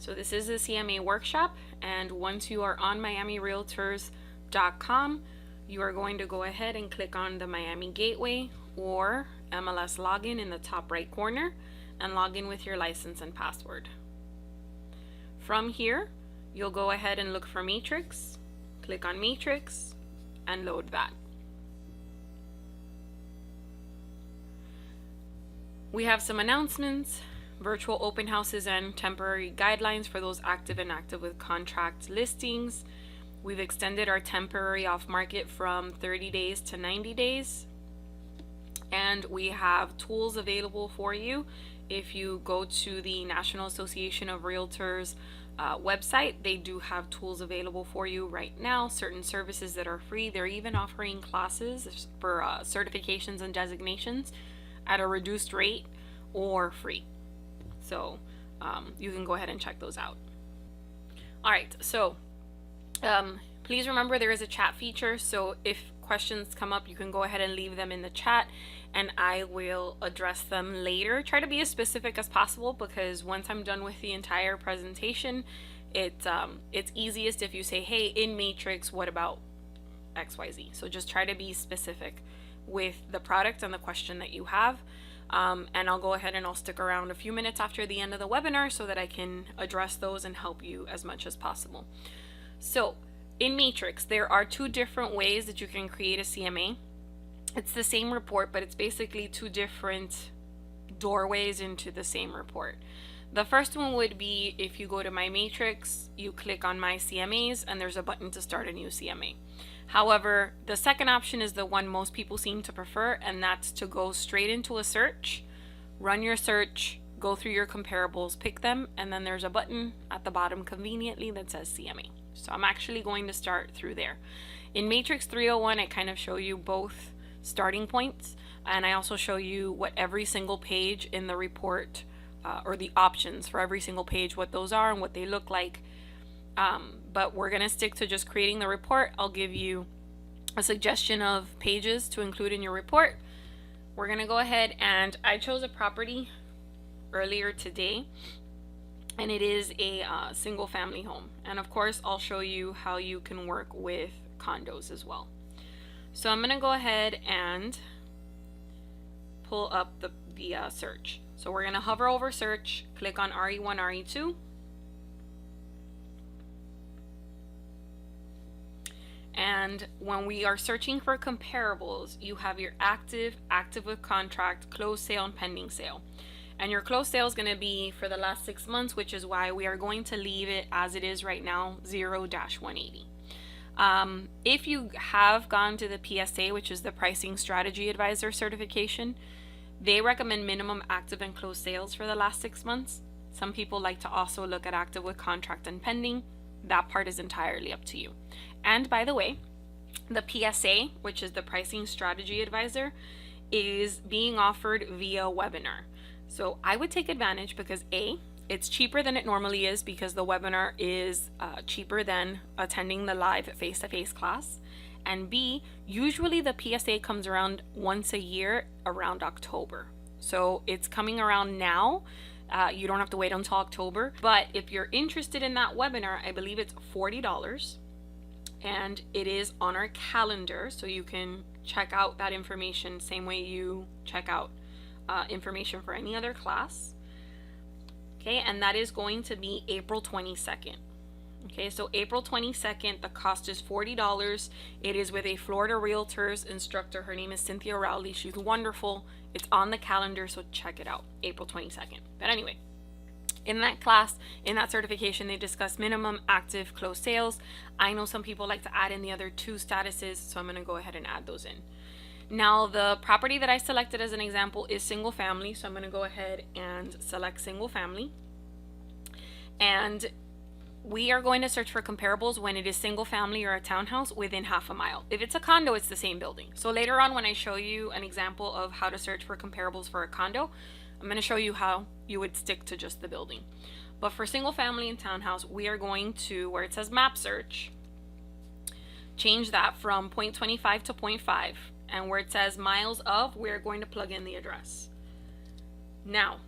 So this is the CMA Workshop, and once you are on miamirealtors.com, you are going to go ahead and click on the Miami Gateway or MLS login in the top right corner and log in with your license and password. From here, you'll go ahead and look for Matrix, click on Matrix, and load that. We have some announcements, virtual open houses and temporary guidelines for those active and active with contract listings. We've extended our temporary off market from 30 days to 90 days. And we have tools available for you. If you go to the National Association of Realtors website, they do have tools available for you right now, certain services that are free. They're even offering classes for certifications and designations at a reduced rate or free. So you can go ahead and check those out. All right, so please remember there is a chat feature, so if questions come up, you can go ahead and leave them in the chat and I will address them later. Try to be as specific as possible, because once I'm done with the entire presentation, it's easiest if you say, hey, in Matrix, what about XYZ? So just try to be specific with the product and the question that you have. And I'll go ahead and I'll stick around a few minutes after the end of the webinar so that I can address those and help you as much as possible. So in Matrix, there are two different ways that you can create a CMA. It's the same report, but it's basically two different doorways into the same report. The first one would be if you go to My Matrix, you click on My CMAs, and there's a button to start a new CMA. However, the second option is the one most people seem to prefer, and that's to go straight into a search, run your search, go through your comparables, pick them, and then there's a button at the bottom conveniently that says CMA. So I'm actually going to start through there. In Matrix 301, I kind of show you both starting points, and I also show you what every single page in the report or the options for every single page, what those are and what they look like. But we're going to stick to just creating the report. I'll give you a suggestion of pages to include in your report. We're going to go ahead, and I chose a property earlier today, and it is a single family home. And of course, I'll show you how you can work with condos as well. So I'm going to go ahead and pull up the search. So we're going to hover over search, click on RE1, RE2. And when we are searching for comparables, you have your active, active with contract, closed sale, and pending sale. And your closed sale is going to be for the last 6 months, which is why we are going to leave it as it is right now, 0-180. If you have gone to the PSA, which is the Pricing Strategy Advisor certification, they recommend minimum active and closed sales for the last 6 months. Some people like to also look at active with contract and pending. That part is entirely up to you. And by the way, the PSA, which is the Pricing Strategy Advisor, is being offered via webinar. So I would take advantage because A, it's cheaper than it normally is because the webinar is cheaper than attending the live face-to-face class. And B, usually the PSA comes around once a year around October. So it's coming around now. You don't have to wait until October. But if you're interested in that webinar, I believe it's $40. And it is on our calendar, so you can check out that information same way you check out information for any other class. Okay, and that is going to be April 22nd. Okay, so April 22nd, the cost is $40. It is with a Florida Realtors instructor. Her name is Cynthia Rowley. She's wonderful. It's on the calendar, so check it out, April 22nd. But anyway, in that class, in that certification, they discuss minimum, active, closed sales. I know some people like to add in the other two statuses, so I'm going to go ahead and add those in. Now, the property that I selected as an example is single family, so I'm going to go ahead and select single family. And we are going to search for comparables when it is single family or a townhouse within half a mile. If it's a condo, it's the same building. So later on, when I show you an example of how to search for comparables for a condo, I'm going to show you how you would stick to just the building. But for single family and townhouse, we are going to, where it says map search, change that from 0.25 to 0.5. And where it says miles of, we're going to plug in the address. Now,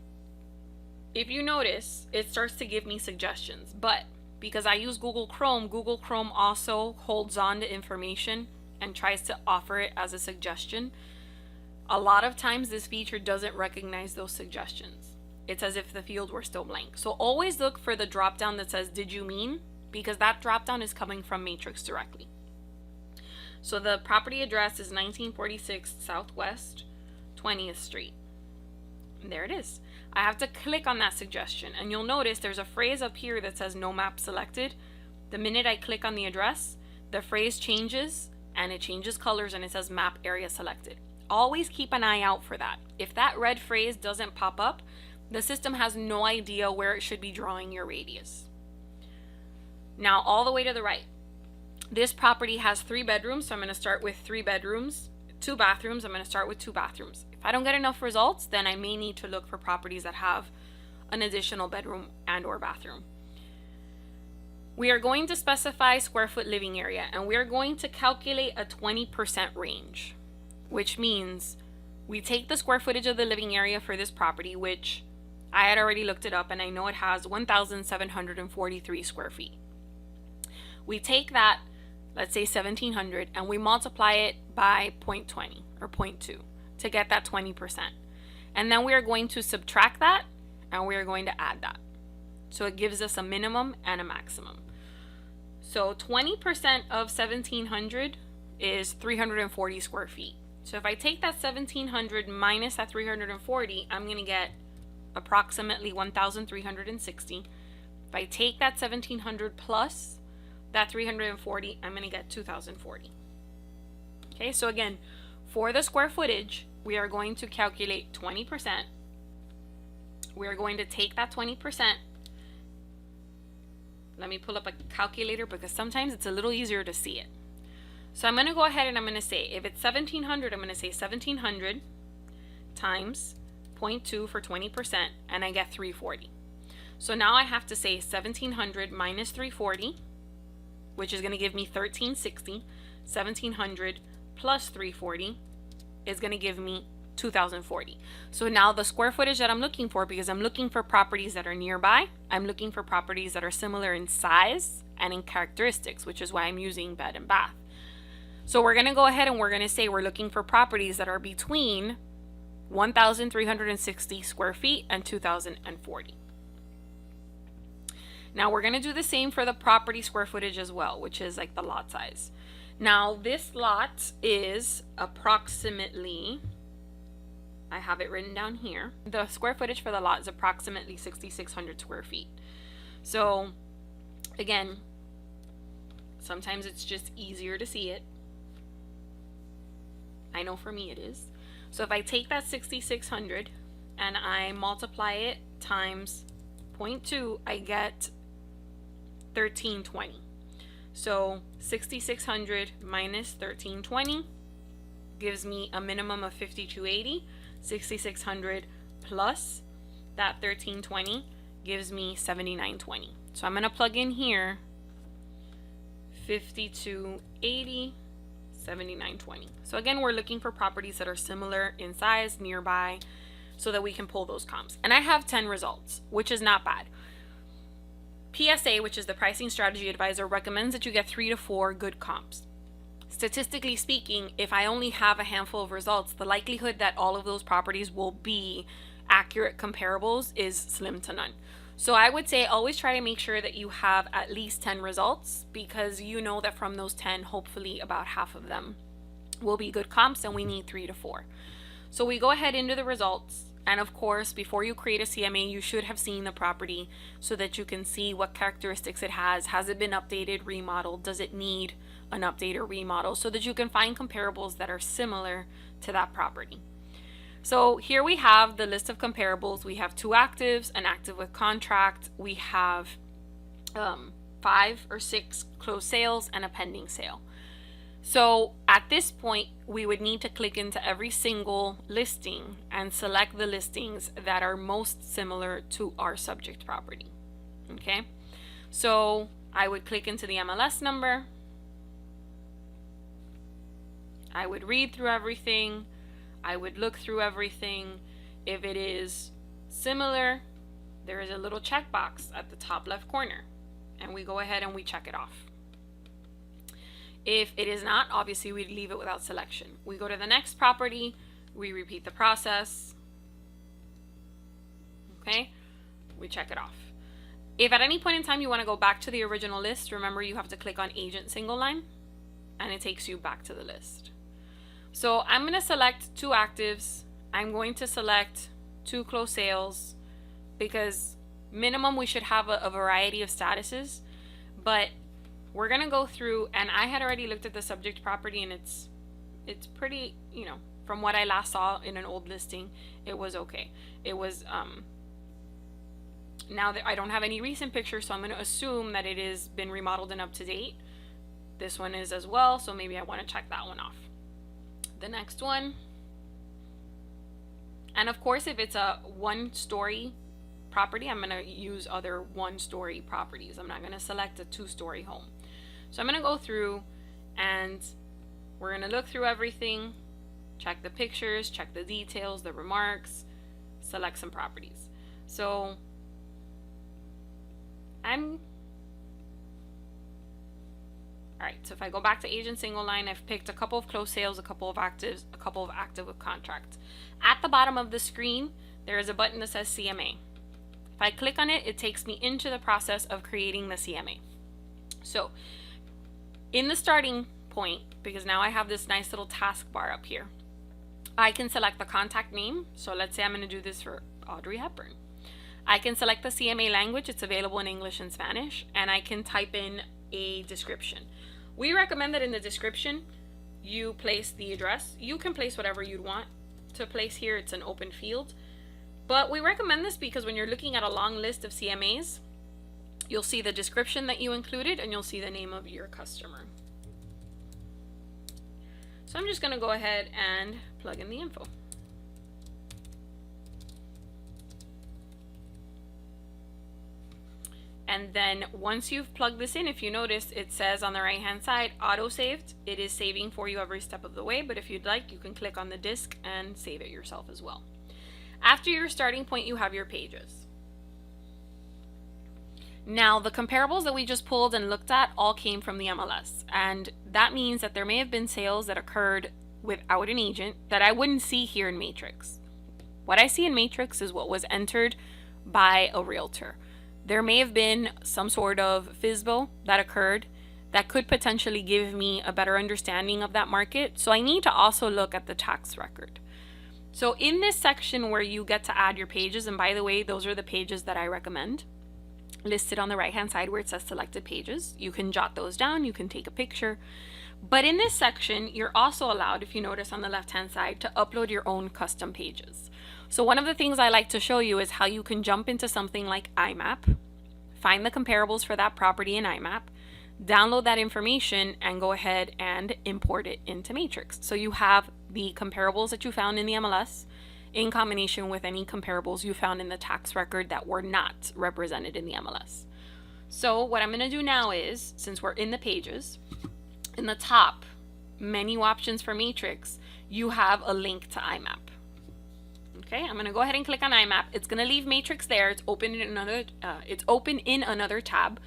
if you notice, it starts to give me suggestions, but because I use Google Chrome also holds on to information and tries to offer it as a suggestion. A lot of times this feature doesn't recognize those suggestions. It's as if the field were still blank. So always look for the drop down that says, did you mean? Because that drop down is coming from Matrix directly. So the property address is 1946 Southwest 20th Street. And there it is. I have to click on that suggestion, and you'll notice there's a phrase up here that says no map selected. The minute I click on the address, the phrase changes and it changes colors and it says map area selected. Always keep an eye out for that. If that red phrase doesn't pop up, the system has no idea where it should be drawing your radius. Now, all the way to the right. This property has 3 bedrooms, so I'm going to start with 3 bedrooms. 2 bathrooms, I'm going to start with 2 bathrooms. If I don't get enough results, then I may need to look for properties that have an additional bedroom and or bathroom. We are going to specify square foot living area, and we are going to calculate a 20% range, which means we take the square footage of the living area for this property, which I had already looked it up and I know it has 1,743 square feet. We take that, let's say 1,700, and we multiply it by 0.20 or 0.2 to get that 20%. And then we are going to subtract that and we are going to add that. So it gives us a minimum and a maximum. So 20% of 1,700 is 340 square feet. So if I take that 1,700 minus that 340, I'm going to get approximately 1,360. If I take that 1,700 plus that 340, I'm going to get 2,040. Okay, so again, for the square footage, we are going to calculate 20%. We are going to take that 20%. Let me pull up a calculator because sometimes it's a little easier to see it. So I'm going to go ahead and I'm going to say, if it's 1,700, I'm going to say 1,700 times 0.2 for 20%, and I get 340. So now I have to say 1,700 minus 340, which is going to give me 1,360. 1,700 plus 340 is going to give me 2,040. So now the square footage that I'm looking for, because I'm looking for properties that are nearby, I'm looking for properties that are similar in size and in characteristics, which is why I'm using bed and bath. So we're going to go ahead and we're going to say we're looking for properties that are between 1,360 square feet and 2,040. Now we're going to do the same for the property square footage as well, which is like the lot size. Now this lot is approximately, I have it written down here, the square footage for the lot is approximately 6,600 square feet. So again, sometimes it's just easier to see it. I know for me it is. So if I take that 6,600 and I multiply it times 0.2, I get 1,320. So 6,600 minus 1,320 gives me a minimum of 5,280. 6,600 plus that 1,320 gives me 7,920. So I'm going to plug in here 5,280, 7,920. So again, we're looking for properties that are similar in size, nearby, so that we can pull those comps. And I have 10 results, which is not bad. PSA, which is the Pricing Strategy Advisor, recommends that you get 3 to 4 good comps. Statistically speaking, if I only have a handful of results, the likelihood that all of those properties will be accurate comparables is slim to none. So I would say always try to make sure that you have at least 10 results, because you know that from those 10, hopefully about half of them will be good comps, and we need 3 to 4. So we go ahead into the results. And of course, before you create a CMA, you should have seen the property so that you can see what characteristics it has. Has it been updated, remodeled? Does it need an update or remodel? So that you can find comparables that are similar to that property. So here we have the list of comparables. We have 2 actives, an active with contract. We have 5 or 6 closed sales and a pending sale. So at this point, we would need to click into every single listing and select the listings that are most similar to our subject property. Okay, so I would click into the MLS number. I would read through everything. I would look through everything. If it is similar, there is a little checkbox at the top left corner, and we go ahead and we check it off. If it is not, obviously we leave it without selection. We go to the next property, we repeat the process. Okay, we check it off. If at any point in time you want to go back to the original list, remember you have to click on Agent Single Line, and it takes you back to the list. So I'm going to select 2 actives. I'm going to select 2 closed sales, because minimum we should have a variety of statuses, but we're going to go through, and I had already looked at the subject property, and it's pretty, you know, from what I last saw in an old listing, it was okay. It was, now that I don't have any recent pictures, so I'm going to assume that it has been remodeled and up to date. This one is as well, so maybe I want to check that one off. The next one, and of course if it's a 1-story property, I'm going to use other 1-story properties. I'm not going to select a 2-story home. So I'm going to go through and we're going to look through everything, check the pictures, check the details, the remarks, select some properties. So Alright, so if I go back to Agent Single Line, I've picked a couple of closed sales, a couple of actives, a couple of active with contract. At the bottom of the screen, there is a button that says CMA. If I click on it, it takes me into the process of creating the CMA. So, in the starting point, because now I have this nice little taskbar up here, I can select the contact name. So let's say I'm going to do this for Audrey Hepburn. I can select the CMA language. It's available in English and Spanish, and I can type in a description. We recommend that in the description you place the address. You can place whatever you'd want to place here. It's an open field, but we recommend this because when you're looking at a long list of CMAs, you'll see the description that you included and you'll see the name of your customer. So I'm just going to go ahead and plug in the info. And then once you've plugged this in, if you notice, it says on the right hand side, auto saved. It is saving for you every step of the way, but if you'd like, you can click on the disk and save it yourself as well. After your starting point, you have your pages. Now, the comparables that we just pulled and looked at all came from the MLS, and that means that there may have been sales that occurred without an agent that I wouldn't see here in Matrix. What I see in Matrix is what was entered by a realtor. There may have been some sort of FSBO that occurred that could potentially give me a better understanding of that market. So I need to also look at the tax record. So in this section where you get to add your pages, and by the way, those are the pages that I recommend, listed on the right hand side where it says selected pages. You can jot those down, you can take a picture. But in this section, you're also allowed, if you notice on the left hand side, to upload your own custom pages. So one of the things I like to show you is how you can jump into something like IMAP, find the comparables for that property in IMAP, download that information, and go ahead and import it into Matrix. So you have the comparables that you found in the MLS in combination with any comparables you found in the tax record that were not represented in the MLS. So what I'm going to do now is, since we're in the pages, in the top menu options for Matrix, you have a link to IMAP. Okay, I'm going to go ahead and click on IMAP. It's going to leave Matrix there. It's open in another tab,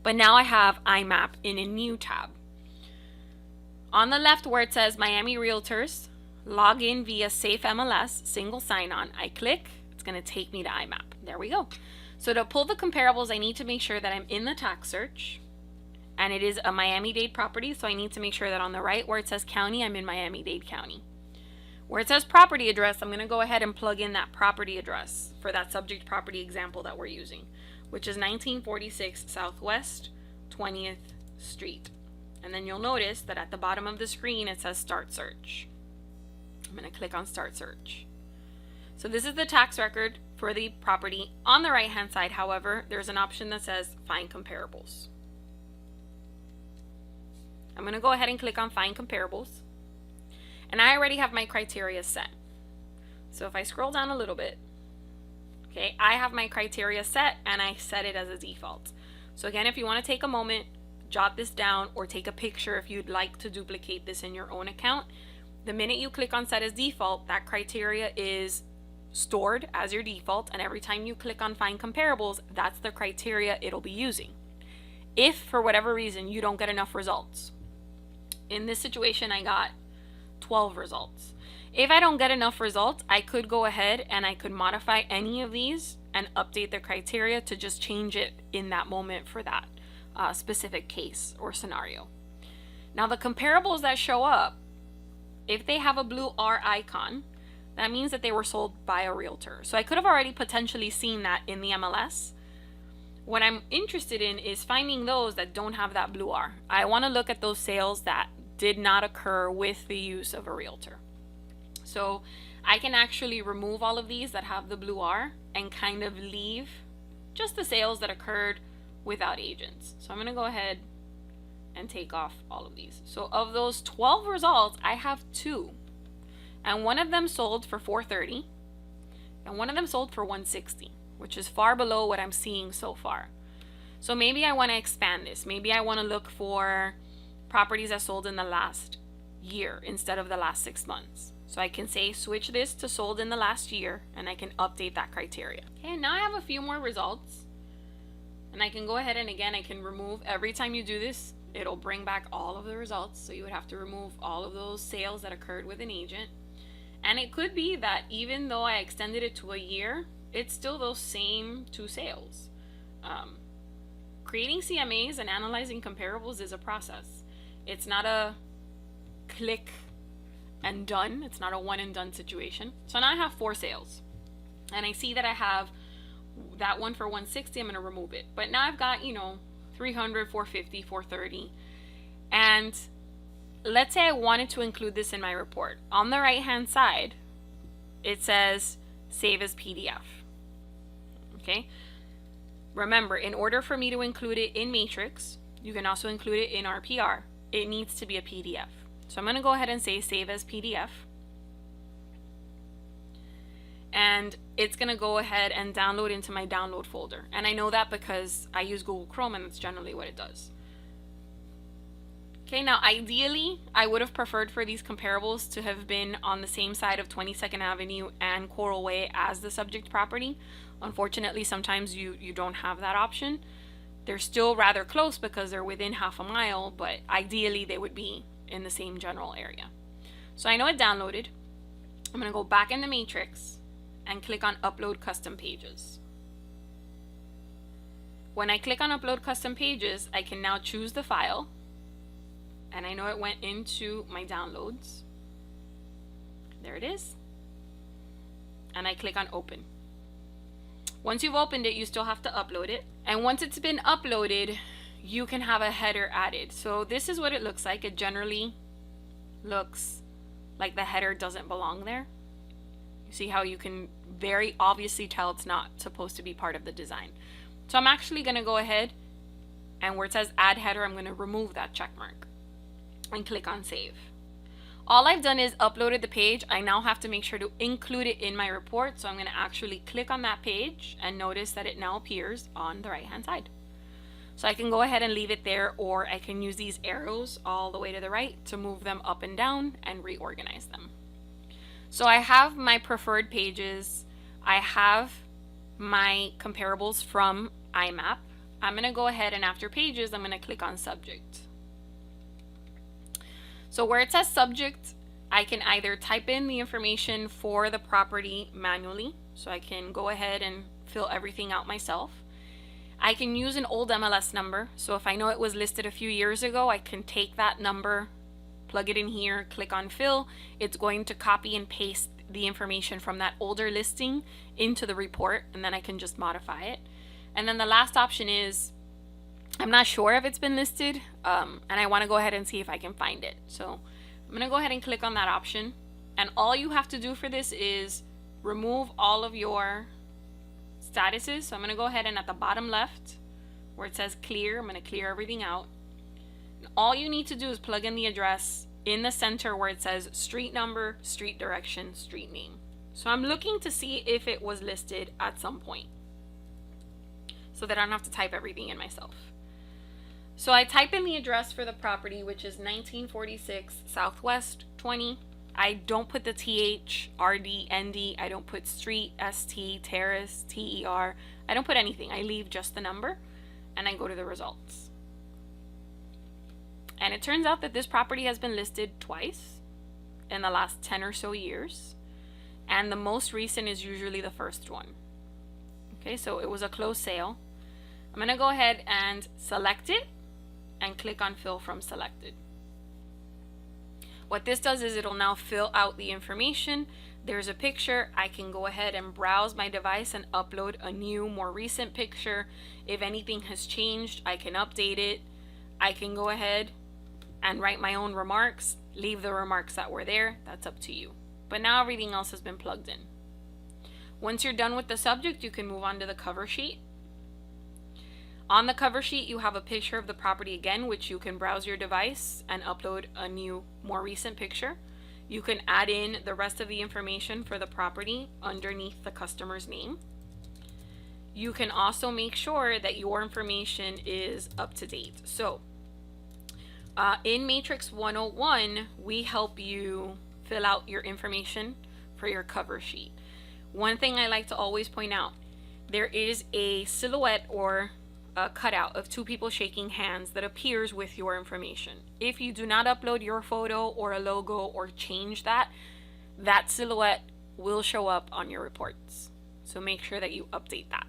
but now I have IMAP in a new tab. On the left where it says Miami Realtors, log in via Safe MLS, single sign-on, I click, it's going to take me to IMAP. There we go. So to pull the comparables, I need to make sure that I'm in the tax search, and it is a Miami-Dade property, so I need to make sure that on the right where it says county, I'm in Miami-Dade County. Where it says property address, I'm going to go ahead and plug in that property address for that subject property example that we're using, which is 1946 Southwest 20th Street. And then you'll notice that at the bottom of the screen it says Start Search. I'm going to click on Start Search. So this is the tax record for the property. On the right hand side, however, there's an option that says Find Comparables. I'm going to go ahead and click on Find Comparables. And I already have my criteria set. So if I scroll down a little bit, okay, I have my criteria set and I set it as a default. So again, if you want to take a moment, jot this down or take a picture if you'd like to duplicate this in your own account. The minute you click on Set as Default, that criteria is stored as your default, and every time you click on find comparables, that's the criteria it'll be using. If for whatever reason you don't get enough results, in this situation I got 12 results. If I don't get enough results, I could go ahead and I could modify any of these and update the criteria to just change it in that moment for that specific case or scenario. Now the comparables that show up, if they have a blue R icon, that means that they were sold by a realtor. So I could have already potentially seen that in the MLS. What I'm interested in is finding those that don't have that blue R. I want to look at those sales that did not occur with the use of a realtor. So I can actually remove all of these that have the blue R and kind of leave just the sales that occurred without agents. So I'm going to go ahead and take off all of these. So of those 12 results, I have 2. And one of them sold for $430 and one of them sold for $160, which is far below what I'm seeing so far. So maybe I want to expand this. Maybe I want to look for properties that sold in the last year instead of the last 6 months. So I can say switch this to sold in the last year, and I can update that criteria. Okay, now I have a few more results, and I can go ahead and again I can remove. Every time you do this, it'll bring back all of the results. So you would have to remove all of those sales that occurred with an agent. And it could be that even though I extended it to a year, it's still those same 2 sales. Creating CMAs and analyzing comparables is a process. It's not a click and done. It's not a one and done situation. So now I have 4 sales, and I see that I have that one for $160. I'm going to remove it. But now I've got, $300, $450, $430. And let's say I wanted to include this in my report. On the right hand side, it says save as PDF. Okay. Remember, in order for me to include it in Matrix, you can also include it in RPR. It needs to be a PDF. So I'm going to go ahead and say save as PDF. And it's going to go ahead and download into my download folder. And I know that because I use Google Chrome, and that's generally what it does. Okay, now ideally, I would have preferred for these comparables to have been on the same side of 22nd Avenue and Coral Way as the subject property. Unfortunately, sometimes you don't have that option. They're still rather close because they're within half a mile, but ideally they would be in the same general area. So I know it downloaded. I'm going to go back in the Matrix and click on Upload Custom Pages. When I click on Upload Custom Pages, I can now choose the file. And I know it went into my downloads. There it is. And I click on Open. Once you've opened it, you still have to upload it. And once it's been uploaded, you can have a header added. So this is what it looks like. It generally looks like the header doesn't belong there. You see how you can very obviously tell it's not supposed to be part of the design. So I'm actually going to go ahead, and where it says add header, I'm going to remove that check mark and click on save. All I've done is uploaded the page. I now have to make sure to include it in my report. So I'm going to actually click on that page and notice that it now appears on the right hand side. So I can go ahead and leave it there, or I can use these arrows all the way to the right to move them up and down and reorganize them. So I have my preferred pages. I have my comparables from IMAP. I'm going to go ahead and after pages, I'm going to click on subject. So where it says subject, I can either type in the information for the property manually, so I can go ahead and fill everything out myself. I can use an old MLS number, so if I know it was listed a few years ago, I can take that number, plug it in here, click on fill. It's going to copy and paste the information from that older listing into the report, and then I can just modify it. And then the last option is, I'm not sure if it's been listed, and I want to go ahead and see if I can find it. So I'm going to go ahead and click on that option. And all you have to do for this is remove all of your statuses. So I'm going to go ahead and at the bottom left, where it says clear, I'm going to clear everything out. And all you need to do is plug in the address in the center where it says street number, street direction, street name. So I'm looking to see if it was listed at some point, so that I don't have to type everything in myself. So I type in the address for the property, which is 1946 Southwest 20 I don't put the TH, RD, ND. I don't put street, ST, terrace, TER. I don't put anything. I leave just the number and I go to the results. And it turns out that this property has been listed twice in the last 10 or so years. And the most recent is usually the first one. Okay, so it was a closed sale. I'm going to go ahead and select it and click on fill from selected. What this does is it'll now fill out the information. There's a picture. I can go ahead and browse my device and upload a new, more recent picture. If anything has changed, I can update it. I can go ahead and write my own remarks, leave the remarks that were there. That's up to you. But now everything else has been plugged in. Once you're done with the subject, you can move on to the cover sheet. On the cover sheet, you have a picture of the property again, which you can browse your device and upload a new, more recent picture. You can add in the rest of the information for the property underneath the customer's name. You can also make sure that your information is up to date. So in Matrix 101, we help you fill out your information for your cover sheet. One thing I like to always point out, there is a silhouette or a cutout of two people shaking hands that appears with your information. If you do not upload your photo or a logo or change that, that silhouette will show up on your reports. So make sure that you update that.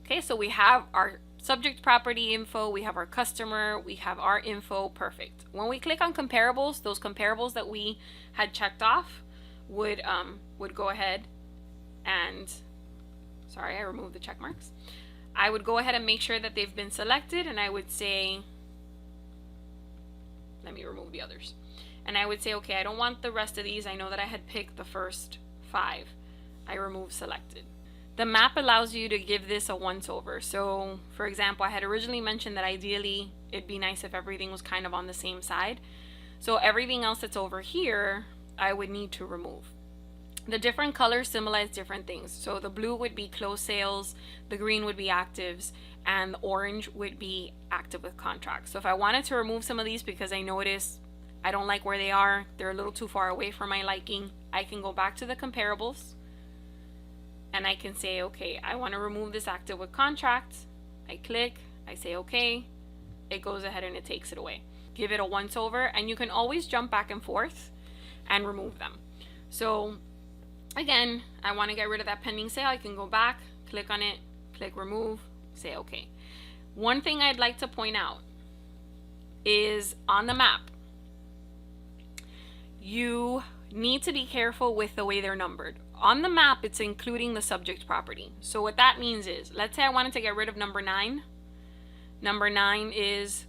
Okay, so we have our subject property info, we have our customer, we have our info, perfect. When we click on comparables, those comparables that we had checked off would go ahead and, sorry, I removed the check marks. I would go ahead and make sure that they've been selected, and I would say, let me remove the others. And I would say, okay, I don't want the rest of these. I know that I had picked the first 5. I remove selected. The map allows you to give this a once over. So for example, I had originally mentioned that ideally it'd be nice if everything was kind of on the same side. So everything else that's over here, I would need to remove. The different colors symbolize different things. So the blue would be closed sales, the green would be actives, and the orange would be active with contracts. So if I wanted to remove some of these because I notice I don't like where they are, they're a little too far away for my liking, I can go back to the comparables and I can say, okay, I want to remove this active with contracts. I click, I say okay, it goes ahead and it takes it away. Give it a once over, and you can always jump back and forth and remove them. So again, I want to get rid of that pending sale. I can go back, click on it, click remove, say okay. One thing I'd like to point out is on the map, you need to be careful with the way they're numbered. On the map, it's including the subject property. So what that means is, let's say I wanted to get rid of number 9. Number 9 is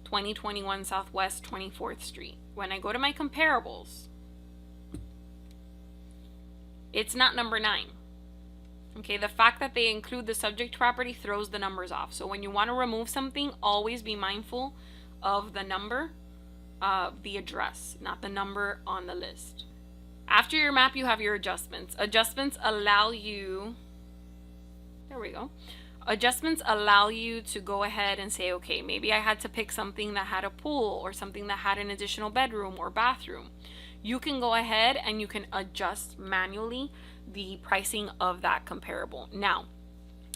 2021 Southwest 24th Street. When I go to my comparables, it's not number 9. Okay, the fact that they include the subject property throws the numbers off. So when you want to remove something, always be mindful of the number of the address, not the number on the list. After your map, you have your adjustments. Adjustments allow you, there we go. Adjustments allow you to go ahead and say, okay, maybe I had to pick something that had a pool or something that had an additional bedroom or bathroom. You can go ahead and you can adjust manually the pricing of that comparable. Now,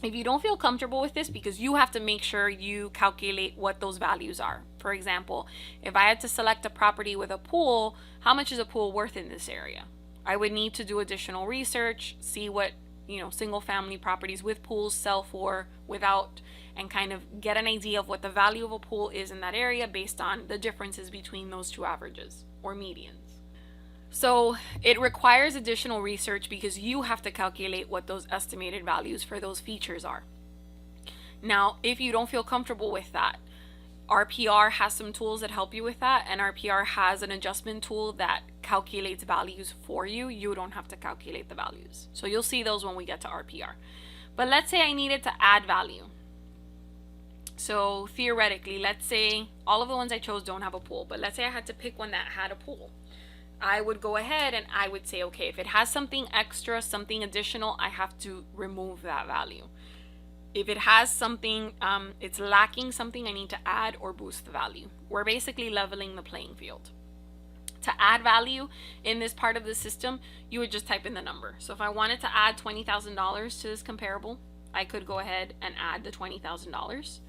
if you don't feel comfortable with this, because you have to make sure you calculate what those values are. For example, if I had to select a property with a pool, how much is a pool worth in this area? I would need to do additional research, see what, single family properties with pools sell for, without, and kind of get an idea of what the value of a pool is in that area based on the differences between those two averages or medians. So it requires additional research because you have to calculate what those estimated values for those features are. Now, if you don't feel comfortable with that, RPR has some tools that help you with that, and RPR has an adjustment tool that calculates values for you. You don't have to calculate the values. So you'll see those when we get to RPR. But let's say I needed to add value. So theoretically, let's say all of the ones I chose don't have a pool, but let's say I had to pick one that had a pool. I would go ahead and I would say, okay, if it has something extra, something additional, I have to remove that value. If it has something, it's lacking something, I need to add or boost the value. We're basically leveling the playing field. To add value in this part of the system, you would just type in the number. So if I wanted to add $20,000 to this comparable, I could go ahead and add the $20,000.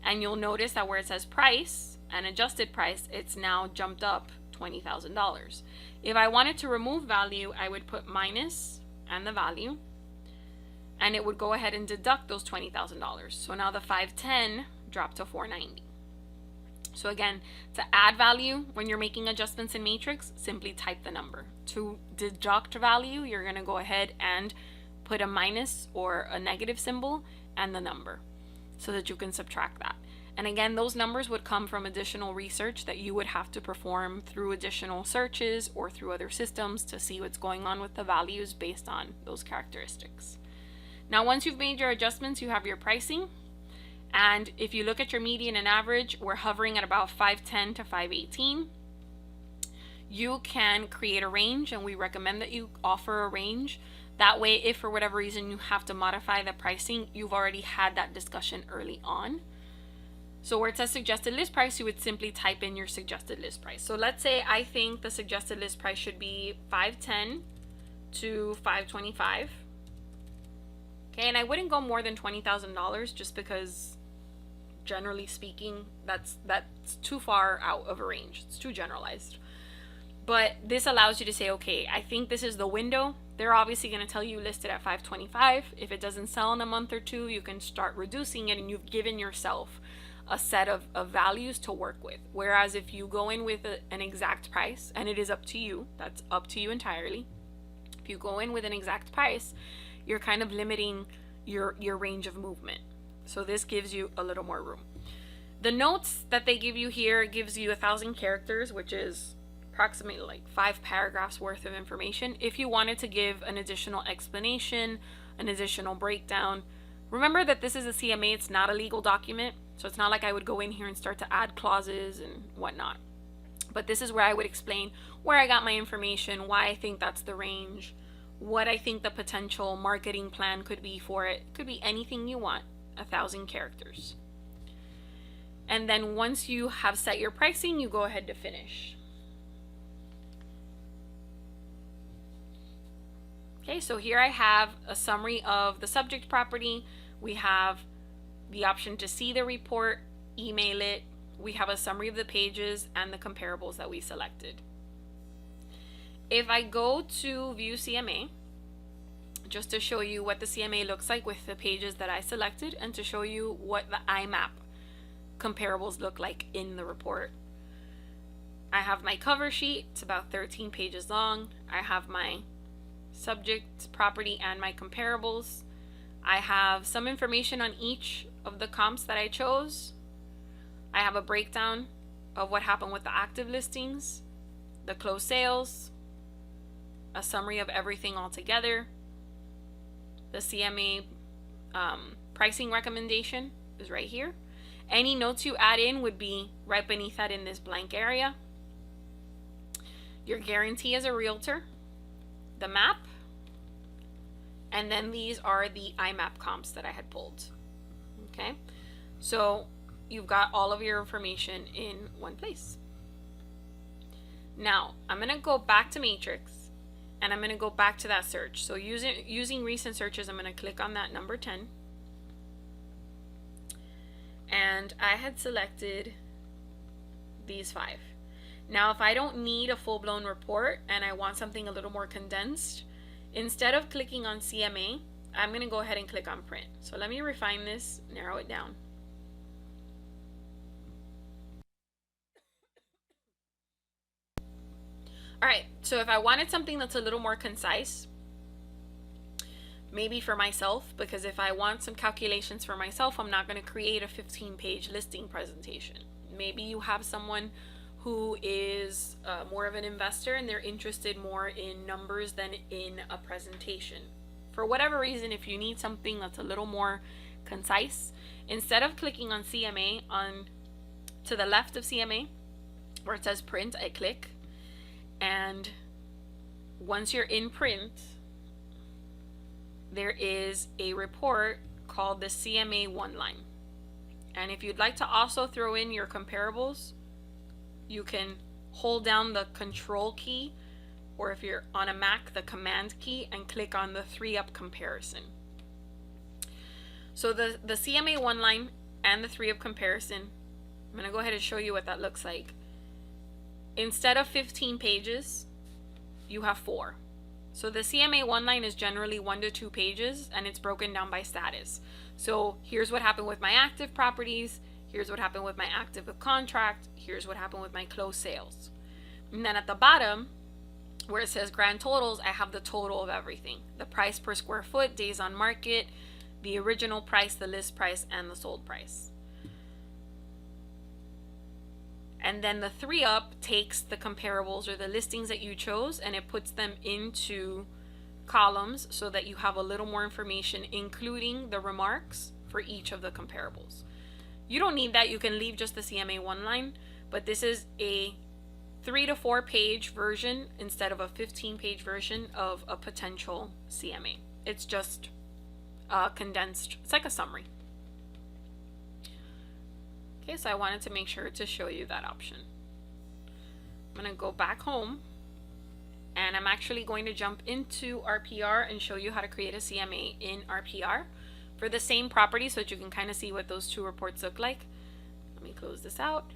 And you'll notice that where it says price and adjusted price, it's now jumped up $20,000. If I wanted to remove value, I would put minus and the value, and it would go ahead and deduct those $20,000. So now the 510 dropped to 490. So again, to add value when you're making adjustments in Matrix, simply type the number. To deduct value, you're going to go ahead and put a minus or a negative symbol and the number so that you can subtract that. And again, those numbers would come from additional research that you would have to perform through additional searches or through other systems to see what's going on with the values based on those characteristics. Now, once you've made your adjustments, you have your pricing. And if you look at your median and average, we're hovering at about 510 to 518. You can create a range, and we recommend that you offer a range. That way, if for whatever reason you have to modify the pricing, you've already had that discussion early on. So where it says suggested list price, you would simply type in your suggested list price. So let's say I think the suggested list price should be 510 to 525. Okay, and I wouldn't go more than $20,000 just because, generally speaking, that's too far out of a range. It's too generalized. But this allows you to say, okay, I think this is the window. They're obviously going to tell you list it at 525. If it doesn't sell in a month or two, you can start reducing it, and you've given yourself a set of values to work with. Whereas if you go in with an exact price, and it is up to you, that's up to you entirely. If you go in with an exact price, you're kind of limiting your range of movement. So this gives you a little more room. The notes that they give you here gives you 1,000 characters, which is approximately like 5 paragraphs worth of information. If you wanted to give an additional explanation, an additional breakdown, remember that this is a CMA, it's not a legal document. So it's not like I would go in here and start to add clauses and whatnot. But this is where I would explain where I got my information, why I think that's the range, what I think the potential marketing plan could be for it. It could be anything you want, 1,000 characters. And then once you have set your pricing, you go ahead to finish. Okay, so here I have a summary of the subject property. We have the option to see the report, email it. We have a summary of the pages and the comparables that we selected. If I go to view CMA, just to show you what the CMA looks like with the pages that I selected and to show you what the IMAP comparables look like in the report. I have my cover sheet, it's about 13 pages long. I have my subject, property, and my comparables. I have some information on each of the comps that I chose. I have a breakdown of what happened with the active listings, the closed sales, a summary of everything all together. The CMA pricing recommendation is right here. Any notes you add in would be right beneath that in this blank area. Your guarantee as a realtor, the map, and then these are the IMAP comps that I had pulled. Okay, so you've got all of your information in one place. Now I'm going to go back to Matrix and I'm going to go back to that search. So using recent searches, I'm going to click on that number 10. And I had selected these 5. Now if I don't need a full-blown report and I want something a little more condensed, instead of clicking on CMA, I'm going to go ahead and click on print. So let me refine this, narrow it down. All right, so if I wanted something that's a little more concise, maybe for myself, because if I want some calculations for myself, I'm not going to create a 15-page listing presentation. Maybe you have someone who is more of an investor and they're interested more in numbers than in a presentation. For whatever reason, if you need something that's a little more concise, instead of clicking on CMA, on to the left of CMA where it says print, I click, and once you're in print, there is a report called the CMA one line. And if you'd like to also throw in your comparables, you can hold down the Control key, or if you're on a Mac, the Command key, and click on the 3-up comparison. So the CMA 1 line and the 3-up comparison, I'm going to go ahead and show you what that looks like. Instead of 15 pages, you have 4. So the CMA 1 line is generally 1 to 2 pages, and it's broken down by status. So here's what happened with my active properties, here's what happened with my active contract, here's what happened with my closed sales. And then at the bottom, where it says grand totals, I have the total of everything. The price per square foot, days on market, the original price, the list price, and the sold price. And then the 3-up takes the comparables or the listings that you chose, and it puts them into columns so that you have a little more information, including the remarks for each of the comparables. You don't need that. You can leave just the CMA 1 line, but this is a 3 to 4 page version instead of a 15-page version of a potential CMA. It's just condensed. It's like a summary. Okay, so I wanted to make sure to show you that option. I'm going to go back home, and I'm actually going to jump into RPR and show you how to create a CMA in RPR for the same property so that you can kind of see what those two reports look like. Let me close this out.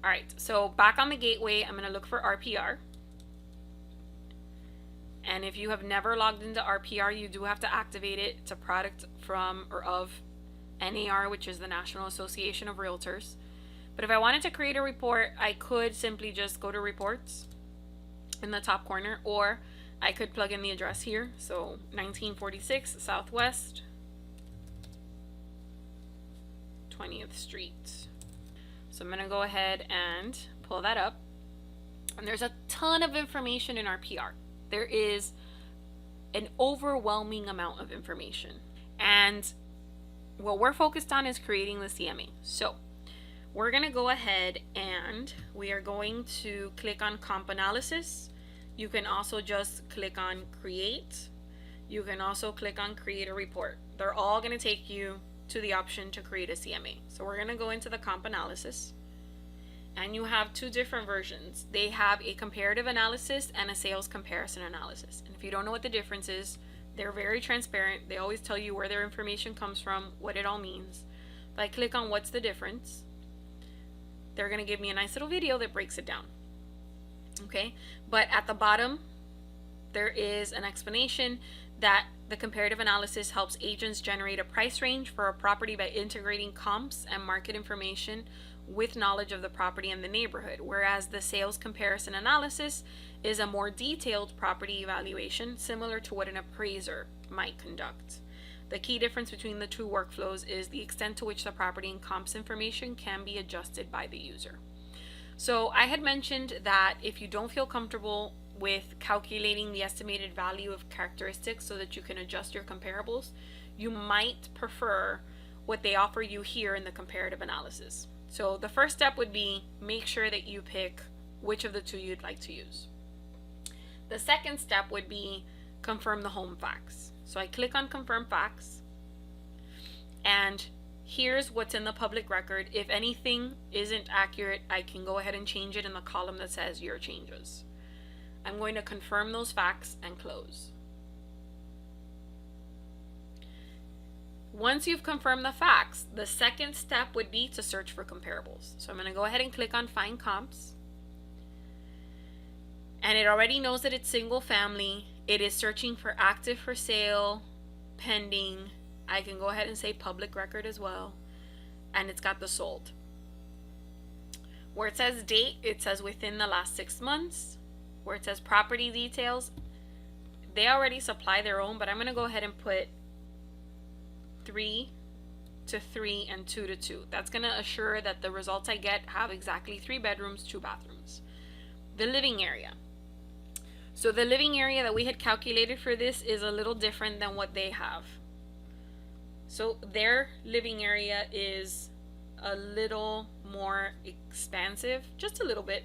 All right, so back on the gateway, I'm going to look for RPR. And if you have never logged into RPR, you do have to activate it. It's a product from or of NAR, which is the National Association of Realtors. But if I wanted to create a report, I could simply just go to reports in the top corner, or I could plug in the address here. So 1946 Southwest 20th Street. So I'm going to go ahead and pull that up. And there's a ton of information in RPR. There is an overwhelming amount of information. And what we're focused on is creating the CMA. So we're going to go ahead and we are going to click on comp analysis. You can also just click on create. You can also click on create a report. They're all going to take you to the option to create a CMA. So we're going to go into the comp analysis, and you have two different versions. They have a comparative analysis and a sales comparison analysis. And if you don't know what the difference is, they're very transparent. They always tell you where their information comes from, what it all means. If I click on what's the difference, they're going to give me a nice little video that breaks it down. Okay, but at the bottom, there is an explanation that the comparative analysis helps agents generate a price range for a property by integrating comps and market information with knowledge of the property and the neighborhood, whereas the sales comparison analysis is a more detailed property evaluation similar to what an appraiser might conduct. The key difference between the two workflows is the extent to which the property and comps information can be adjusted by the user. So I had mentioned that if you don't feel comfortable with calculating the estimated value of characteristics so that you can adjust your comparables, you might prefer what they offer you here in the comparative analysis. So the first step would be make sure that you pick which of the two you'd like to use. The second step would be confirm the home facts. So I click on confirm facts, and here's what's in the public record. If anything isn't accurate, I can go ahead and change it in the column that says your changes. I'm going to confirm those facts and close. Once you've confirmed the facts, the second step would be to search for comparables. So I'm going to go ahead and click on find comps. And it already knows that it's single family. It is searching for active for sale, pending. I can go ahead and say public record as well. And it's got the sold. Where it says date, it says within the last 6 months. Where it says property details, they already supply their own, but I'm going to go ahead and put 3 to 3 and 2 to 2. That's going to assure that the results I get have exactly 3 bedrooms, 2 bathrooms. The living area. So the living area that we had calculated for this is a little different than what they have. So their living area is a little more expansive, just a little bit.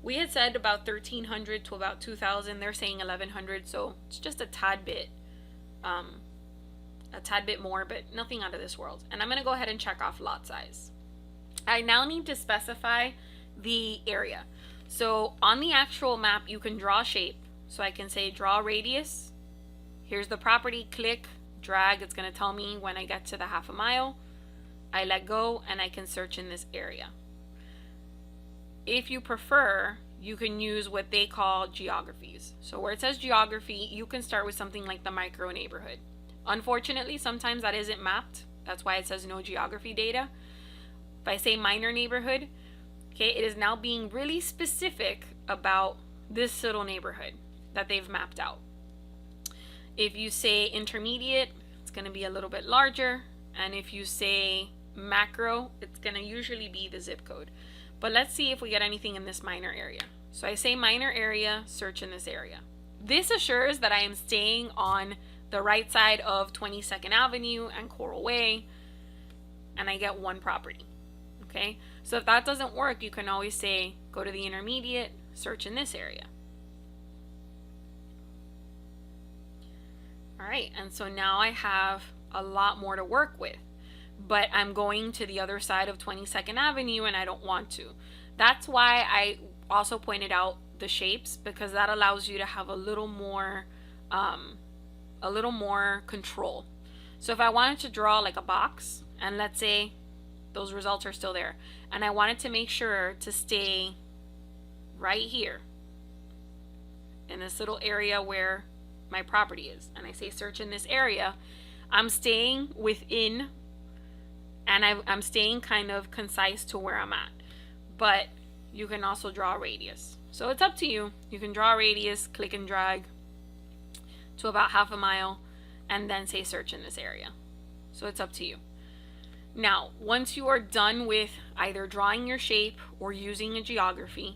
We had said about 1,300 to about 2,000. They're saying 1,100, so it's just a tad bit more, but nothing out of this world. And I'm going to go ahead and check off lot size. I now need to specify the area. So on the actual map, you can draw a shape. So I can say draw radius. Here's the property, click, drag. It's going to tell me when I get to the half a mile. I let go and I can search in this area. If you prefer, you can use what they call geographies. So where it says geography, you can start with something like the micro neighborhood. Unfortunately, sometimes that isn't mapped. That's why it says no geography data. If I say minor neighborhood, okay, it is now being really specific about this little neighborhood that they've mapped out. If you say intermediate, it's going to be a little bit larger. And if you say macro, it's going to usually be the zip code. But let's see if we get anything in this minor area. So I say minor area, search in this area. This assures that I am staying on the right side of 22nd Avenue and Coral Way, and I get one property. Okay, so if that doesn't work, you can always say go to the intermediate, search in this area. All right, and so now I have a lot more to work with, but I'm going to the other side of 22nd Avenue and I don't want to. That's why I also pointed out the shapes, because that allows you to have a little more control. So if I wanted to draw like a box, and let's say those results are still there, and I wanted to make sure to stay right here in this little area where my property is, and I say search in this area, I'm staying within, and I'm staying kind of concise to where I'm at. But you can also draw a radius. So it's up to you. You can draw a radius, click and drag to about half a mile, and then say search in this area. So it's up to you. Now, once you are done with either drawing your shape or using a geography,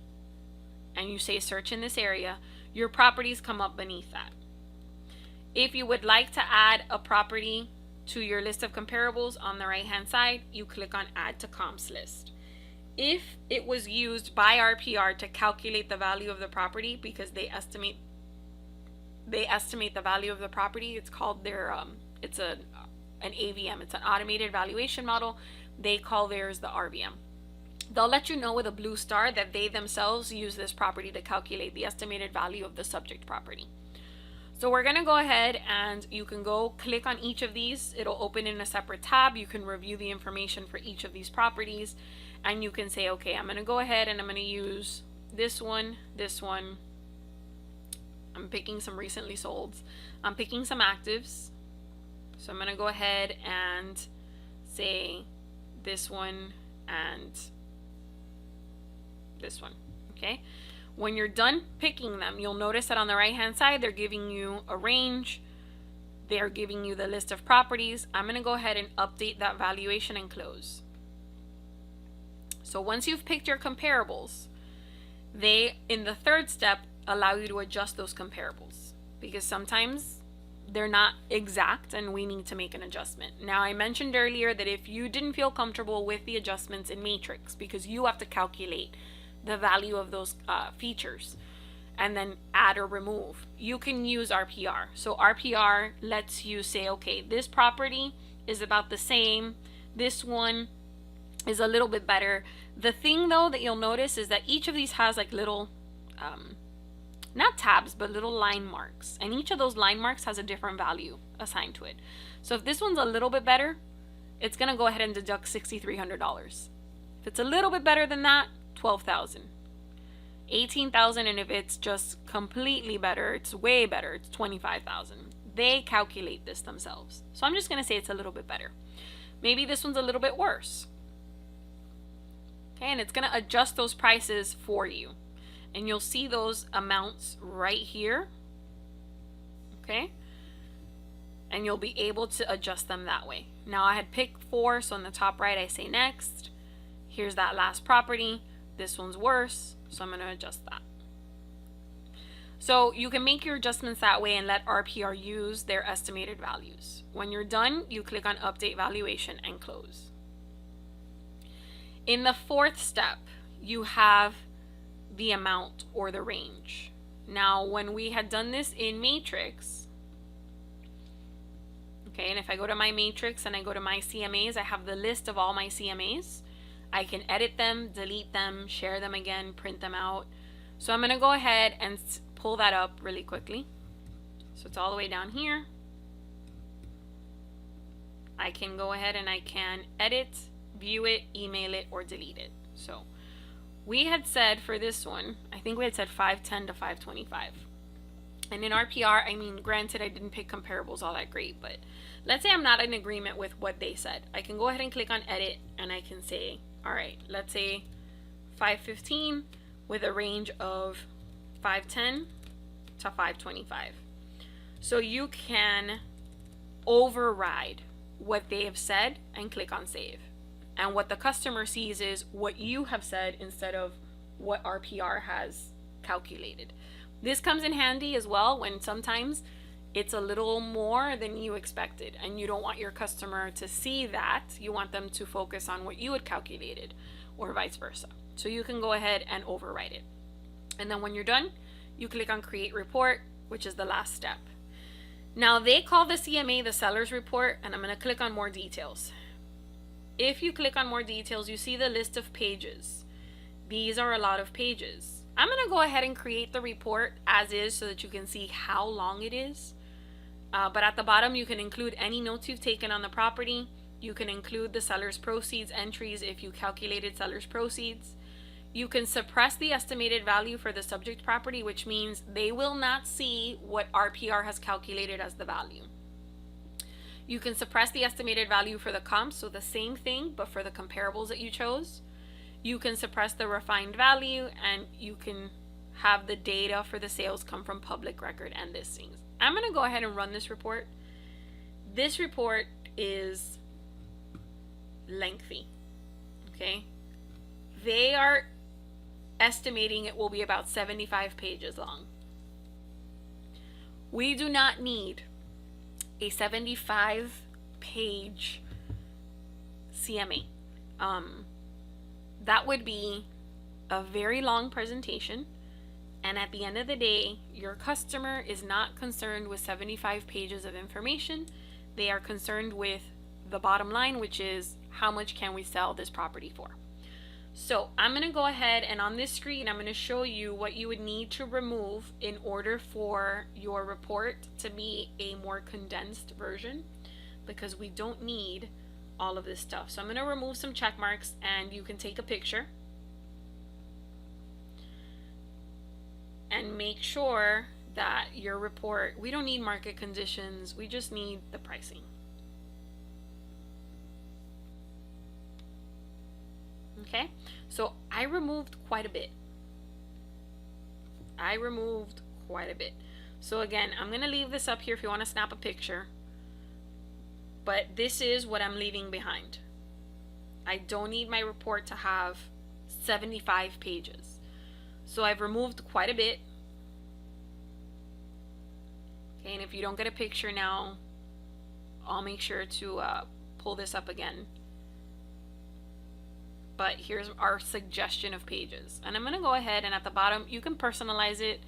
and you say search in this area, your properties come up beneath that. If you would like to add a property to your list of comparables, on the right hand side, you click on add to comps list. If it was used by RPR to calculate the value of the property, because they estimate the value of the property, it's called their it's an AVM, it's an automated valuation model. They call theirs the RVM. They'll let you know with a blue star that they themselves use this property to calculate the estimated value of the subject property. So we're going to go ahead and you can go click on each of these. It'll open in a separate tab. You can review the information for each of these properties, and you can say, okay, I'm going to go ahead and I'm going to use this one, this one. I'm picking some recently solds. I'm picking some actives. So I'm going to go ahead and say this one and this one. Okay. When you're done picking them, you'll notice that on the right hand side, they're giving you a range. They're giving you the list of properties. I'm going to go ahead and update that valuation and close. So once you've picked your comparables, they, in the third step, allow you to adjust those comparables, because sometimes they're not exact and we need to make an adjustment. Now, I mentioned earlier that if you didn't feel comfortable with the adjustments in Matrix, because you have to calculate the value of those features and then add or remove, you can use RPR. So RPR lets you say, okay, this property is about the same, this one is a little bit better. The thing though that you'll notice is that each of these has like little not tabs, but little line marks, and each of those line marks has a different value assigned to it. So if this one's a little bit better, it's gonna go ahead and deduct $6,300. If it's a little bit better than that, $12,000, $18,000, and if it's just completely better, it's way better, it's $25,000. They calculate this themselves. So I'm just gonna say it's a little bit better. Maybe this one's a little bit worse. Okay, and it's gonna adjust those prices for you. And you'll see those amounts right here. Okay, and you'll be able to adjust them that way. Now I had picked 4, so on the top right I say next. Here's that last property. This one's worse, so I'm going to adjust that. So you can make your adjustments that way and let RPR use their estimated values. When you're done, you click on Update Valuation and close. In the fourth step, you have the amount or the range. Now, when we had done this in Matrix, okay, and if I go to my Matrix and I go to my CMAs, I have the list of all my CMAs. I can edit them, delete them, share them again, print them out. So I'm going to go ahead and pull that up really quickly. So it's all the way down here. I can go ahead and I can edit, view it, email it, or delete it. So we had said for this one, I think we had said 510 to 525. And in RPR, I mean, granted, I didn't pick comparables all that great, but let's say I'm not in agreement with what they said. I can go ahead and click on edit, and I can say, all right, let's say 515 with a range of 510 to 525. So you can override what they have said and click on save. And what the customer sees is what you have said instead of what RPR has calculated. This comes in handy as well when sometimes it's a little more than you expected and you don't want your customer to see that. You want them to focus on what you had calculated or vice versa. So you can go ahead and overwrite it. And then when you're done, you click on create report, which is the last step. Now they call the CMA the seller's report, and I'm going to click on more details. If you click on more details, you see the list of pages. These are a lot of pages. I'm going to go ahead and create the report as is so that you can see how long it is. But at the bottom, you can include any notes you've taken on the property. You can include the seller's proceeds entries if you calculated seller's proceeds. You can suppress the estimated value for the subject property, which means they will not see what RPR has calculated as the value. You can suppress the estimated value for the comps, so the same thing, but for the comparables that you chose. You can suppress the refined value, and you can have the data for the sales come from public record and listings. I'm going to go ahead and run this report. This report is lengthy, okay? They are estimating it will be about 75 pages long. We do not need a 75-page CMA. That would be a very long presentation, and at the end of the day, your customer is not concerned with 75 pages of information. They are concerned with the bottom line, which is how much can we sell this property for. So I'm going to go ahead, and on this screen I'm going to show you what you would need to remove in order for your report to be a more condensed version, because we don't need all of this stuff. So I'm going to remove some check marks, and you can take a picture and make sure that your report, we don't need market conditions, we just need the pricing. Okay, so I removed quite a bit. So again, I'm going to leave this up here if you want to snap a picture. But this is what I'm leaving behind. I don't need my report to have 75 pages. So I've removed quite a bit. Okay, and if you don't get a picture now, I'll make sure to pull this up again. But here's our suggestion of pages. And I'm going to go ahead, and at the bottom, you can personalize it.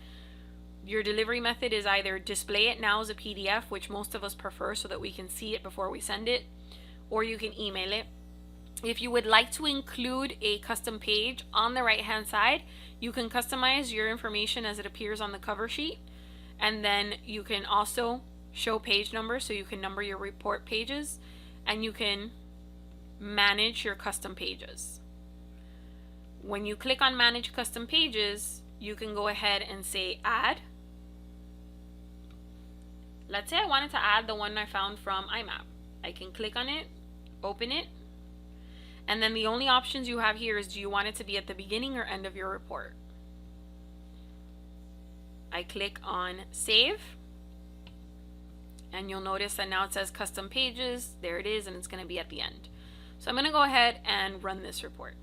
Your delivery method is either display it now as a PDF, which most of us prefer so that we can see it before we send it, or you can email it. If you would like to include a custom page on the right hand side, you can customize your information as it appears on the cover sheet, and then you can also show page numbers, so you can number your report pages, and you can manage your custom pages. When you click on manage custom pages, you can go ahead and say add. Let's say I wanted to add the one I found from IMAP. I can click on it, open it, and then the only options you have here is, do you want it to be at the beginning or end of your report? I click on save, and you'll notice that now it says custom pages. There it is, and it's going to be at the end. So I'm going to go ahead and run this report.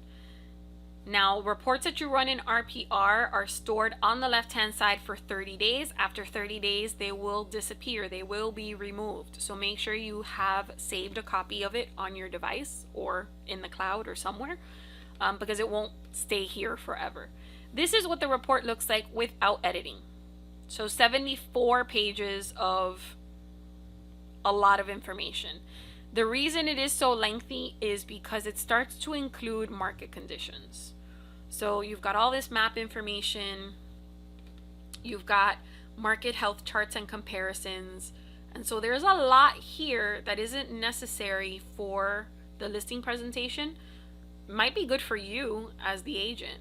Now, reports that you run in RPR are stored on the left-hand side for 30 days. After 30 days, they will disappear. They will be removed. So make sure you have saved a copy of it on your device or in the cloud or somewhere, because it won't stay here forever. This is what the report looks like without editing. So 74 pages of a lot of information. The reason it is so lengthy is because it starts to include market conditions. So you've got all this map information, you've got market health charts and comparisons, and so there's a lot here that isn't necessary for the listing presentation. Might be good for you as the agent,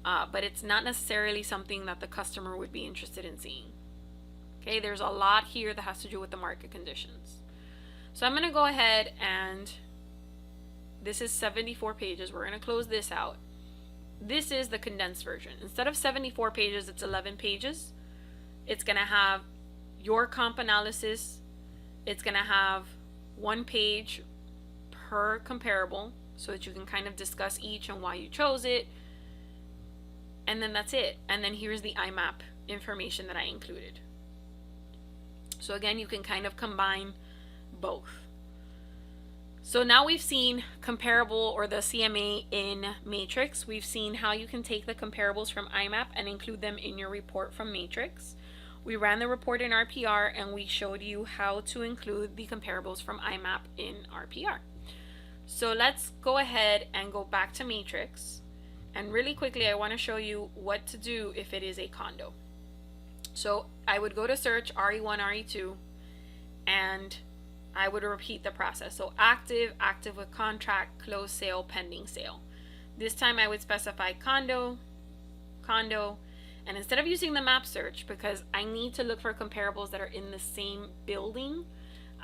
but it's not necessarily something that the customer would be interested in seeing. Okay, there's a lot here that has to do with the market conditions. So I'm going to go ahead and this is 74 pages. We're going to close this out. This is the condensed version. Instead of 74 pages, it's 11 pages. It's going to have your comp analysis. It's going to have 1 page per comparable so that you can kind of discuss each and why you chose it. And then that's it. And then here's the IMAP information that I included. So again, you can kind of combine both. So now we've seen comparable or the CMA in Matrix. We've seen how you can take the comparables from IMAP and include them in your report from Matrix. We ran the report in RPR and we showed you how to include the comparables from IMAP in RPR. So let's go ahead and go back to Matrix. And really quickly, I want to show you what to do if it is a condo. So I would go to search RE1, RE2, and I would repeat the process. So active, active with contract, closed sale, pending sale. This time I would specify condo, condo, and instead of using the map search, because I need to look for comparables that are in the same building,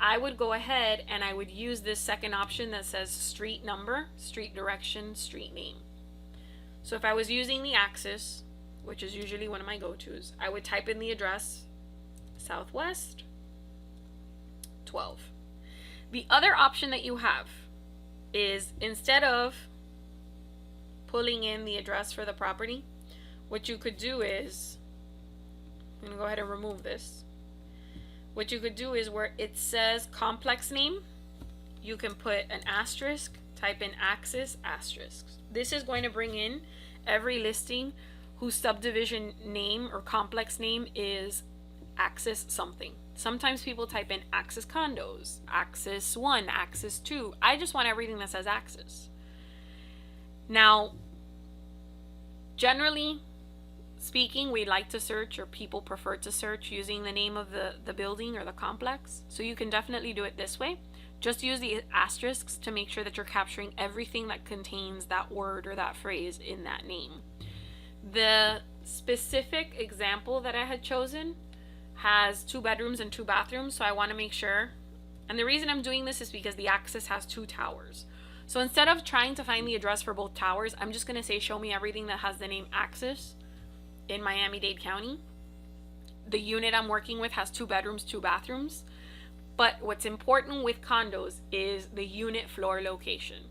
I would go ahead and I would use this second option that says street number, street direction, street name. So if I was using the Axis, which is usually one of my go-tos, I would type in the address, Southwest 12. The other option that you have is instead of pulling in the address for the property, what you could do is, I'm going to go ahead and remove this. What you could do is where it says complex name, you can put an asterisk, type in Axis asterisk. This is going to bring in every listing whose subdivision name or complex name is Axis something. Sometimes people type in Axis condos, Axis 1, Axis 2. I just want everything that says Axis. Now, generally speaking, we like to search, or people prefer to search using the name of the building or the complex. So you can definitely do it this way. Just use the asterisks to make sure that you're capturing everything that contains that word or that phrase in that name. The specific example that I had chosen has 2 bedrooms and 2 bathrooms, so I want to make sure. And the reason I'm doing this is because the Axis has 2 towers. So instead of trying to find the address for both towers, I'm just going to say show me everything that has the name Axis in Miami-Dade County. The unit I'm working with has 2 bedrooms, 2 bathrooms. But what's important with condos is the unit floor location.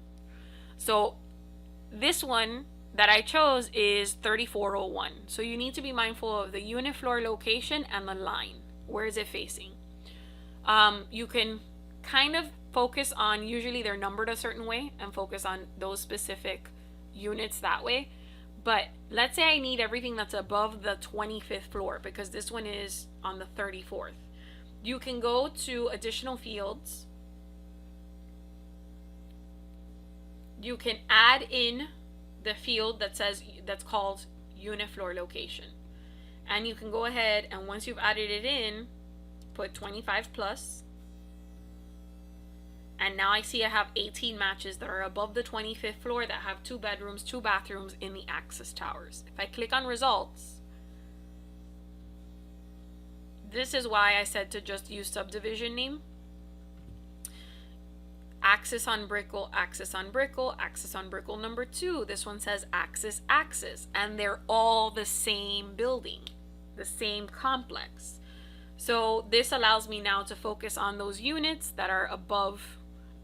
So this one that I chose is 3401. So you need to be mindful of the unit floor location and the line. Where is it facing? You can kind of focus on, usually they're numbered a certain way, and focus on those specific units that way. But let's say I need everything that's above the 25th floor because this one is on the 34th. You can go to additional fields. You can add in the field that's called unit floor location. And you can go ahead and once you've added it in, put 25 plus. And now I see I have 18 matches that are above the 25th floor that have 2 bedrooms, 2 bathrooms in the Axis towers. If I click on results, this is why I said to just use subdivision name. Axis on Brickell, Axis on Brickell, Axis on Brickell number 2. This one says Axis, Axis. And they're all the same building, the same complex. So this allows me now to focus on those units that are above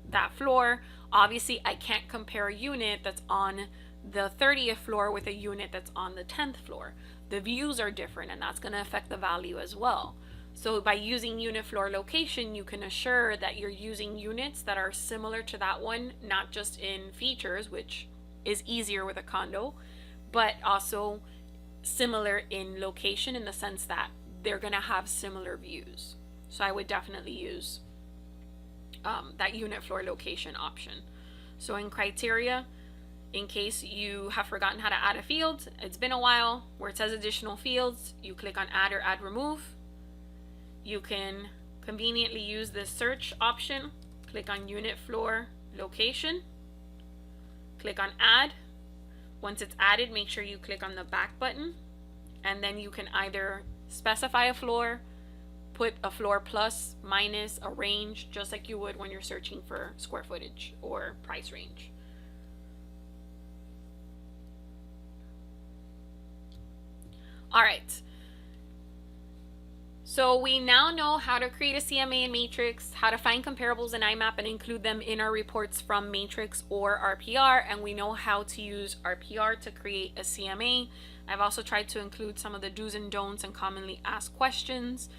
that floor. Obviously, I can't compare a unit that's on the 30th floor with a unit that's on the 10th floor. The views are different and that's going to affect the value as well. So by using unit floor location, you can assure that you're using units that are similar to that one, not just in features, which is easier with a condo, but also similar in location in the sense that they're going to have similar views. So I would definitely use that unit floor location option. So in criteria, in case you have forgotten how to add a field, it's been a while, where it says additional fields, you click on add or add remove. You can conveniently use this search option, click on unit floor location, click on add. Once it's added, make sure you click on the back button, and then you can either specify a floor, put a floor plus, minus, a range, just like you would when you're searching for square footage or price range. All right. So we now know how to create a CMA in Matrix, how to find comparables in IMAP and include them in our reports from Matrix or RPR, and we know how to use RPR to create a CMA. I've also tried to include some of the do's and don'ts and commonly asked questions.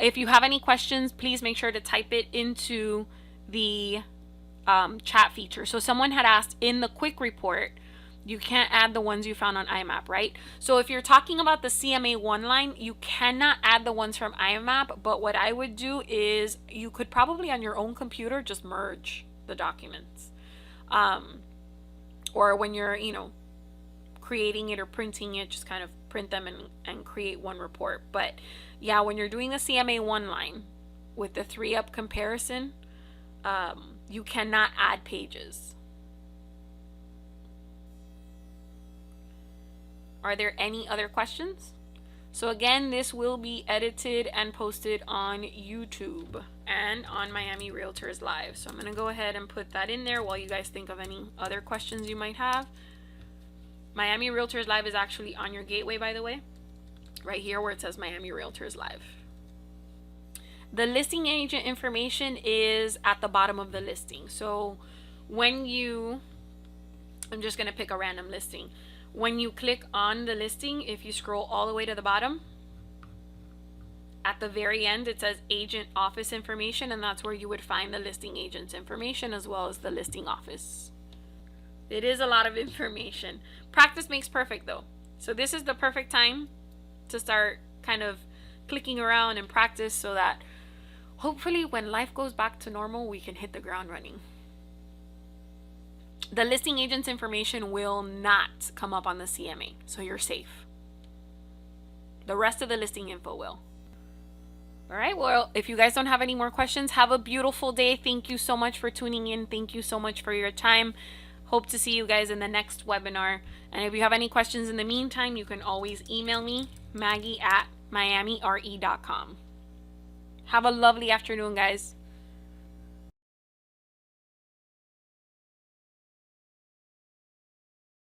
If you have any questions, please make sure to type it into the chat feature. So someone had asked in the quick report, you can't add the ones you found on IMAP, right? So if you're talking about the CMA one line, you cannot add the ones from IMAP, but what I would do is you could probably on your own computer just merge the documents. Or when you're, creating it or printing it, just kind of print them and create one report. But yeah, when you're doing a CMA one line with the 3-up comparison, you cannot add pages. Are there any other questions? So again, this will be edited and posted on YouTube and on Miami Realtors Live. So I'm going to go ahead and put that in there while you guys think of any other questions you might have. Miami Realtors Live is actually on your gateway, by the way, right here where it says Miami Realtors Live. The listing agent information is at the bottom of the listing. So when I'm just going to pick a random listing. When you click on the listing, if you scroll all the way to the bottom, at the very end, it says agent office information, and that's where you would find the listing agent's information as well as the listing office. It is a lot of information. Practice makes perfect though. So this is the perfect time to start kind of clicking around and practice so that hopefully when life goes back to normal, we can hit the ground running. The listing agent's information will not come up on the CMA, so you're safe. The rest of the listing info will. All right, well, if you guys don't have any more questions, have a beautiful day. Thank you so much for tuning in. Thank you so much for your time. Hope to see you guys in the next webinar. And if you have any questions in the meantime, you can always email me, Maggie@miamire.com. Have a lovely afternoon, guys.